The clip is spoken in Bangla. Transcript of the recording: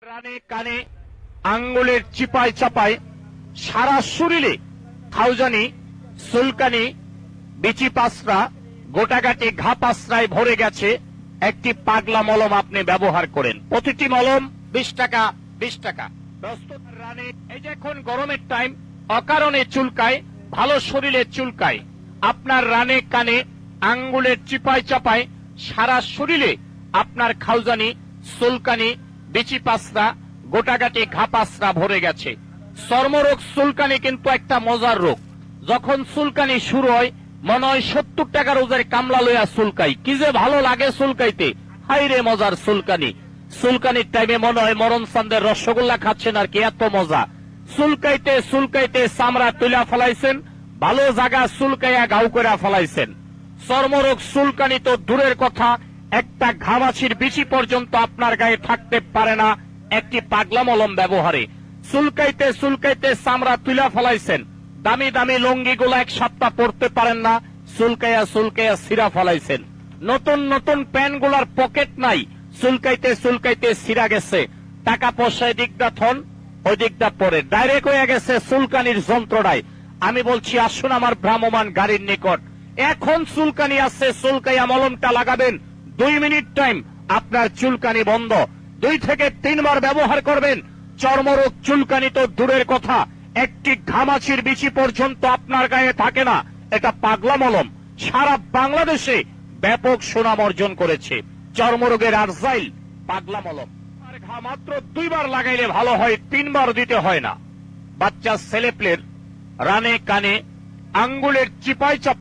রানে কানে আঙ্গুলের চিপায় চাপায় সারা শরীরে খাউজানি, সুলকানি, বিচি পাসরা, গোটাগাটি ঘা পাসরায় ভরে গেছে। একটি পাগলা মলম আপনি ব্যবহার করেন। প্রতিটি মলম 20 টাকা 20 টাকা। রানে এই যে এখন গরমের টাইম, অকারণে চুলকায়, ভালো শরীরে চুলকায়। আপনার রানে কানে আঙ্গুলের চিপায় চাপায় সারা শরীরে আপনার খাউজানি, সুলকানি, বিচি পাসরা, গোটাগাটি ঘা পাসরা ভরে গেছে। চর্মরোগ চুলকানি কিন্তু একটা মজার রোগ। যখন চুলকানি শুরু হয় মনে হয় 70 টাকার ওজের কামলা লইয়া চুলকাই, কি যে ভালো লাগে চুলকাইতে। হাই রে মজার চুলকানি। চুলকানির টাইমে মনে হয় মরণ চান্দের রসগোল্লা খাচ্ছেন আর কি, এত মজা। চুলকাইতে চুলকাইতে চামড়া তুলা ফেলাইছেন, ভালো জায়গা চুলকাইয়া গাউ করে ফেলাইছেন। চর্মরোগ চুলকানি তো দূরের কথা, একটা ঘামাছির বিচি পর্যন্ত আপনার গায়ে থাকতে পারে না একটি পাগলা মলম ব্যবহারে। চুলকাইতে চুলকাইতে চামড়া তুলা ফেলাইছেন, দামি দামি লুঙ্গিগুলো এক সপ্তাহ পরতে পারেন না, চুলকাইয়া চুলকাইয়া ছিঁড়া ফেলাইছেন। নতুন নতুন প্যান্টগুলার পকেট নাই, চুলকাইতে চুলকাইতে ছিঁড়া গেছে। টাকা পয়সা দিকটা থন ওই দিকটা পরে ডাইরেক্ট হয়ে গেছে চুলকানির যন্ত্রণায়। আমি বলছি আসুন আমার ভ্রাম্যমান গাড়ির নিকট, এখন চুলকানি আছে, চুলকাইয়া মলমটা লাগাবেন। 2 মিনিট টাইম, আপনার চুলকানি বন্ধ। 2 থেকে 3 বার ব্যবহার করবেন। চর্মরোগ চুলকানি তো দূরের কথা, একটি ঘামাচির বিচি পর্যন্ত আপনার গায়ে থাকে না। এটা পাগলা মলম সারা বাংলাদেশে ব্যাপক সুনাম অর্জন করেছে। চর্মরোগের আরজাইল পাগলা মলম। আর ঘা মাত্র 2 বার লাগাইলে ভালো হয়, 3 বার দিতে হয় না। বাচ্চা ছেলেপেলের রানে কানে আঙ্গুলের চিপায় চাপ